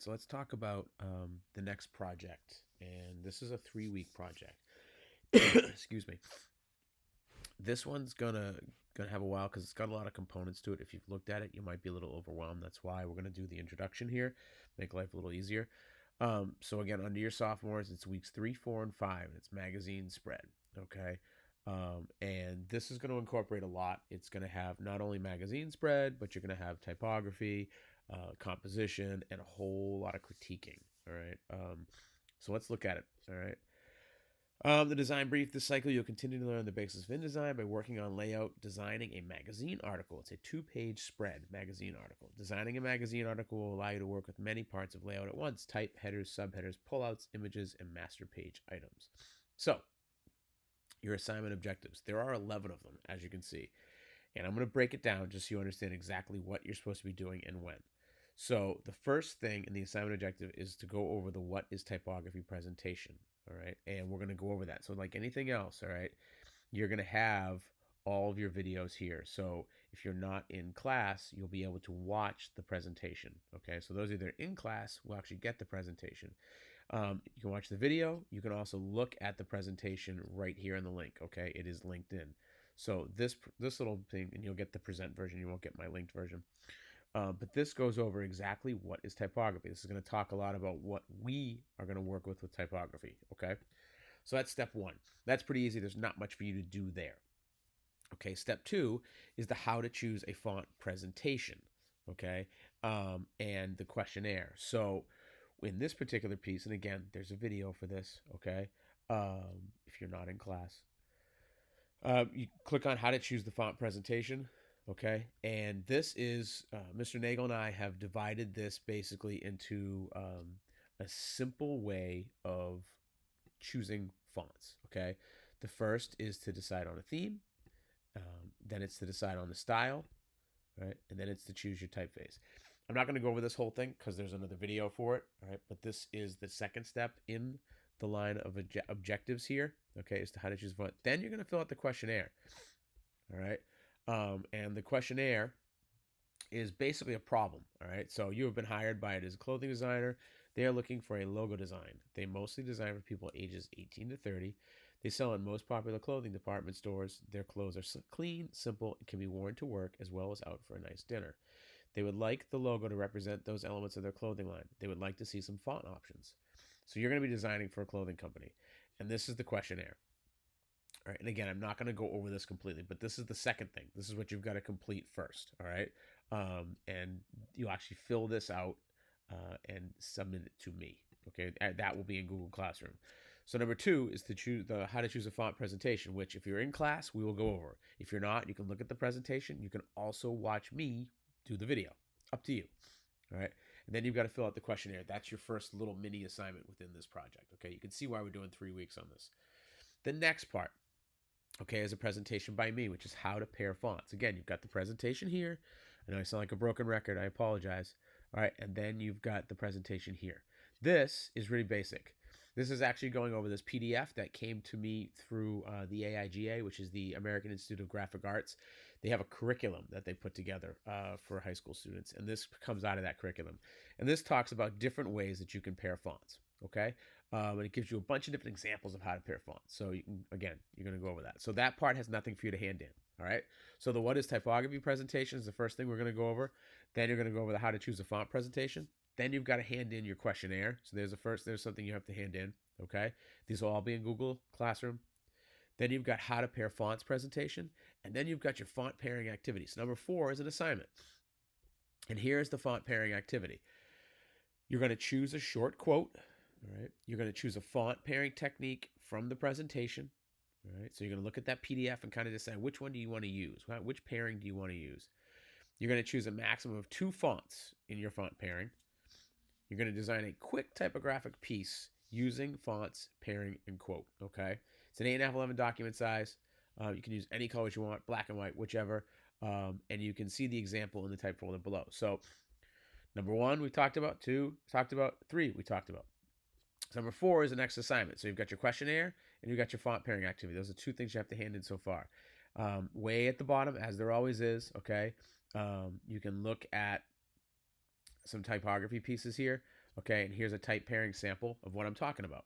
So let's talk about the next project, and this is a 3-week project. Excuse me. This one's gonna have a while because it's got a lot of components to it. If you've looked at it, you might be a little overwhelmed. That's why we're gonna do the introduction here, make life a little easier. So again, under your sophomores, it's weeks 3, 4, and 5, and it's magazine spread. Okay. And this is going to incorporate a lot. It's going to have not only magazine spread, but you're going to have typography, composition, and a whole lot of critiquing. All right. So let's look at it. All right. The design brief. This cycle, you'll continue to learn the basics of InDesign by working on layout, designing a magazine article. It's a 2-page spread magazine article. Designing a magazine article will allow you to work with many parts of layout at once: type, headers, subheaders, pullouts, images, and master page items. So, your assignment objectives. There are 11 of them, as you can see. And I'm going to break it down just so you understand exactly what you're supposed to be doing and when. So the first thing in the assignment objective is to go over the what is typography presentation. All right. And we're going to go over that. So like anything else, all right, you're going to have all of your videos here. So if you're not in class, you'll be able to watch the presentation. Okay. So those either in class will actually get the presentation. You can watch the video. You can also look at the presentation right here in the link. Okay. It is linked in. So this little thing, and you'll get the present version. You won't get my linked version. But this goes over exactly what is typography. This is going to talk a lot about what we are going to work with typography. Okay. So that's step 1. That's pretty easy. There's not much for you to do there. Okay. Step 2 is the how to choose a font presentation. Okay. And the questionnaire. So in this particular piece, and again, there's a video for this. Okay. If you're not in class, you click on how to choose the font presentation. Okay. And this is Mr. Nagel and I have divided this basically into a simple way of choosing fonts. Okay. The first is to decide on a theme. Then it's to decide on the style. Right. And then it's to choose your typeface. I'm not going to go over this whole thing because there's another video for it. All right. But this is the second step in the line of objectives here. Okay. As to how to choose font. Then you're going to fill out the questionnaire. All right. And the questionnaire is basically a problem. All right. So you have been hired by it as a clothing designer. They are looking for a logo design. They mostly design for people ages 18 to 30. They sell in most popular clothing department stores. Their clothes are clean, simple, and can be worn to work as well as out for a nice dinner. They would like the logo to represent those elements of their clothing line. They would like to see some font options. So you're going to be designing for a clothing company. And this is the questionnaire. All right. And again, I'm not going to go over this completely, but this is the second thing. This is what you've got to complete first. All right. And you actually fill this out and submit it to me. Okay. That will be in Google Classroom. So number 2 is to choose the how to choose a font presentation, which if you're in class, we will go over. If you're not, you can look at the presentation. You can also watch me do the video. Up to you. All right. And then you've got to fill out the questionnaire. That's your first little mini assignment within this project. Okay. You can see why we're doing 3 weeks on this. The next part, okay, is a presentation by me, which is how to pair fonts. Again, you've got the presentation here. I know I sound like a broken record. I apologize. All right. And then you've got the presentation here. This is really basic. This is actually going over this PDF that came to me through the AIGA, which is the American Institute of Graphic Arts. They have a curriculum that they put together for high school students, and this comes out of that curriculum. And this talks about different ways that you can pair fonts, okay? And it gives you a bunch of different examples of how to pair fonts. So you can, again, you're going to go over that. So that part has nothing for you to hand in, all right? So the what is typography presentation is the first thing we're going to go over. Then you're going to go over the how to choose a font presentation. Then you've got to hand in your questionnaire. So there's something you have to hand in. Okay. These will all be in Google Classroom. Then you've got how to pair fonts presentation. And then you've got your font pairing activities. Number 4 is an assignment. And here's the font pairing activity. You're going to choose a short quote. All right. You're going to choose a font pairing technique from the presentation. All right. So you're going to look at that PDF and kind of decide which one do you want to use? Which pairing do you want to use? You're going to choose a maximum of 2 fonts in your font pairing. You're going to design a quick typographic piece using fonts, pairing, and quote. Okay. It's an 8.5-11 document size. You can use any colors you want, black and white, whichever. And you can see the example in the type folder below. So number 1, we talked about. 2, we talked about. 3, we talked about. So number 4 is the next assignment. So you've got your questionnaire and you've got your font pairing activity. Those are 2 things you have to hand in so far. Way at the bottom, as there always is, okay, you can look at some typography pieces here. Okay, and here's a type pairing sample of what I'm talking about.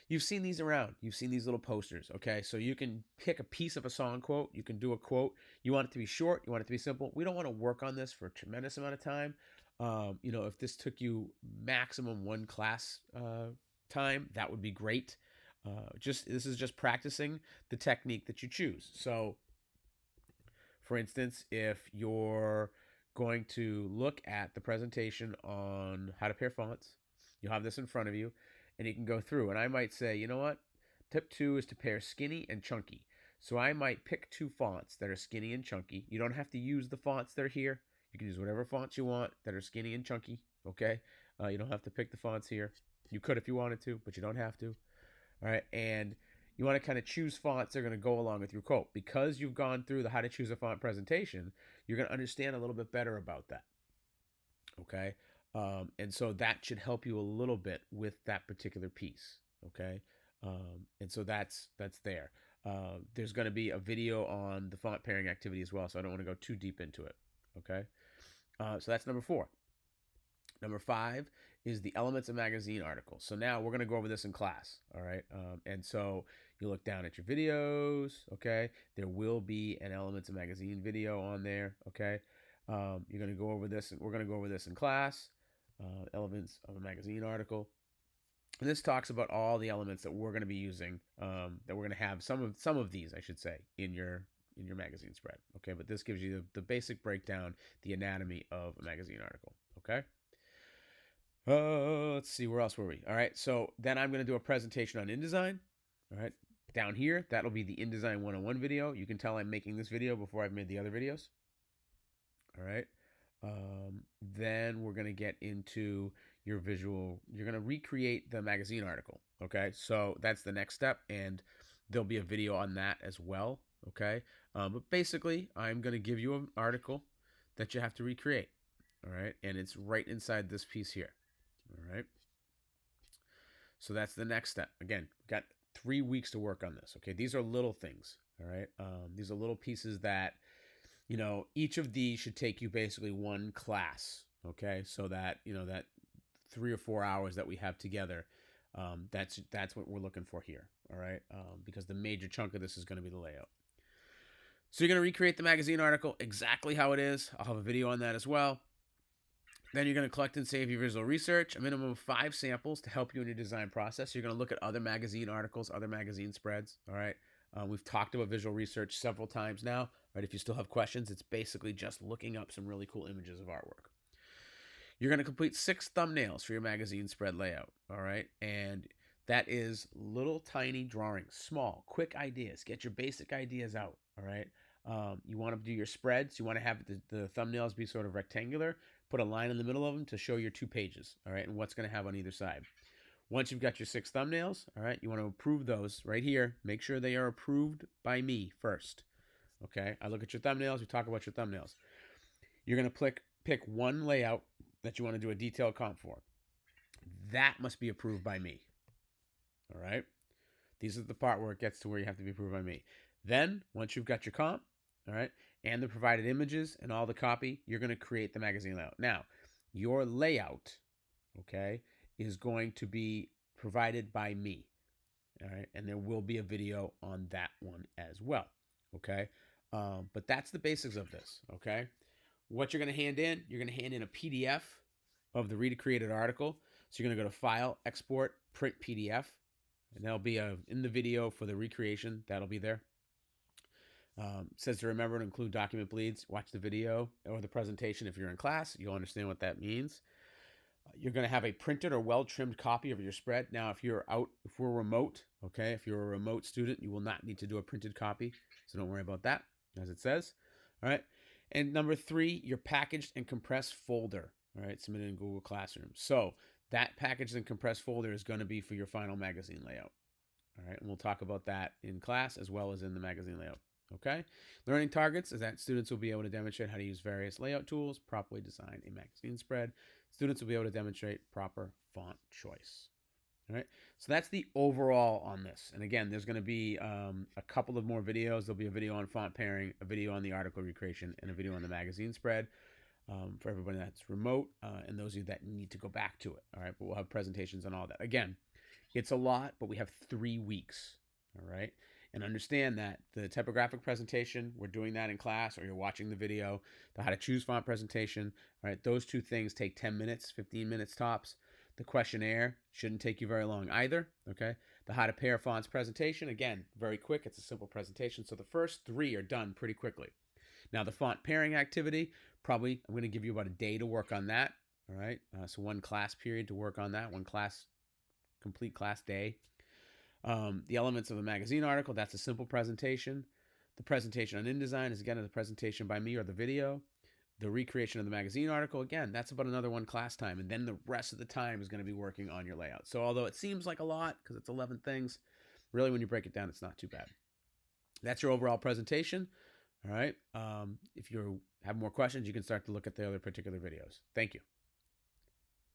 You've seen these around. You've seen these little posters. Okay, so you can pick a piece of a song quote. You can do a quote. You want it to be short. You want it to be simple. We don't want to work on this for a tremendous amount of time. If this took you maximum one class time, that would be great. Just this is just practicing the technique that you choose. So, for instance, if you're going to look at the presentation on how to pair fonts, you'll have this in front of you and you can go through. And I might say, you know what? Tip 2 is to pair skinny and chunky. So I might pick 2 fonts that are skinny and chunky. You don't have to use the fonts that are here. You can use whatever fonts you want that are skinny and chunky. Okay? You don't have to pick the fonts here. You could if you wanted to, but you don't have to. All right? And you want to kind of choose fonts that are going to go along with your quote. Because you've gone through the how to choose a font presentation, you're going to understand a little bit better about that. Okay? And so that should help you a little bit with that particular piece. Okay? And so that's there. There's going to be a video on the font pairing activity as well, so I don't want to go too deep into it. Okay? So that's number 4. Number 5 is the Elements of Magazine article. So now we're going to go over this in class, all right? And so you look down at your videos, okay? There will be an Elements of Magazine video on there, okay? You're going to go over this, and we're going to go over this in class, Elements of a Magazine article. And this talks about all the elements that we're going to be using, that we're going to have some of these, I should say, in your magazine spread, okay? But this gives you the basic breakdown, the anatomy of a magazine article, okay? Let's see, where else were we? All right, so then I'm going to do a presentation on InDesign. All right, down here, that'll be the InDesign 101 video. You can tell I'm making this video before I've made the other videos. All right, then we're going to get into your visual. You're going to recreate the magazine article. Okay, so that's the next step, and there'll be a video on that as well. Okay, but basically, I'm going to give you an article that you have to recreate. All right, and it's right inside this piece here. All right. So that's the next step. Again, we've got 3 weeks to work on this. Okay. These are little things. All right. These are little pieces that, each of these should take you basically one class. Okay. So that, that 3 or 4 hours that we have together, that's what we're looking for here. All right. Because the major chunk of this is going to be the layout. So you're going to recreate the magazine article exactly how it is. I'll have a video on that as well. Then you're going to collect and save your visual research, a minimum of 5 samples to help you in your design process. You're going to look at other magazine articles, other magazine spreads. All right. We've talked about visual research several times now. Right. If you still have questions, it's basically just looking up some really cool images of artwork. You're going to complete 6 thumbnails for your magazine spread layout. All right. And that is little tiny drawings, small, quick ideas. Get your basic ideas out. All right. You want to do your spreads. You want to have the thumbnails be sort of rectangular. Put a line in the middle of them to show your 2 pages, all right, and what's going to have on either side. Once you've got your 6 thumbnails, all right, you want to approve those right here. Make sure they are approved by me first, okay? I look at your thumbnails. We talk about your thumbnails. You're going to pick one layout that you want to do a detailed comp for. That must be approved by me, all right? These are the part where it gets to where you have to be approved by me. Then, once you've got your comp, all right, and the provided images and all the copy, you're going to create the magazine layout. Now, your layout, okay, is going to be provided by me, all right, and there will be a video on that one as well, okay? But that's the basics of this, okay? What you're going to hand in, you're going to hand in a PDF of the recreated article. So you're going to go to File, Export, Print PDF, and that'll be in the video for the recreation. That'll be there. Says to remember to include document bleeds. Watch the video or the presentation if you're in class. You'll understand what that means. You're going to have a printed or well-trimmed copy of your spread. Now, if we're remote, okay, if you're a remote student, you will not need to do a printed copy. So don't worry about that, as it says. All right. And number 3, your packaged and compressed folder. All right, submitted in Google Classroom. So that packaged and compressed folder is going to be for your final magazine layout. All right, and we'll talk about that in class as well as in the magazine layout. Okay, learning targets is that students will be able to demonstrate how to use various layout tools, properly design a magazine spread. Students will be able to demonstrate proper font choice. All right, so that's the overall on this. And again, there's going to be a couple of more videos. There'll be a video on font pairing, a video on the article recreation, and a video on the magazine spread. for everybody that's remote and those of you that need to go back to it. All right, but we'll have presentations on all that. Again, it's a lot, but we have 3 weeks. All right. And understand that the typographic presentation, we're doing that in class, or you're watching the video, the how to choose font presentation. All right. Those two things take 10 minutes, 15 minutes tops. The questionnaire shouldn't take you very long either. Okay. The how to pair fonts presentation, again, very quick. It's a simple presentation. So the first 3 are done pretty quickly. Now, the font pairing activity, probably I'm going to give you about a day to work on that. All right. So one class period to work on that, one class, complete class day. The elements of the magazine article, that's a simple presentation. The presentation on InDesign is, again, a presentation by me or the video. The recreation of the magazine article, again, that's about another one class time. And then the rest of the time is going to be working on your layout. So although it seems like a lot because it's 11 things, really when you break it down, it's not too bad. That's your overall presentation. All right. If you have more questions, you can start to look at the other particular videos. Thank you.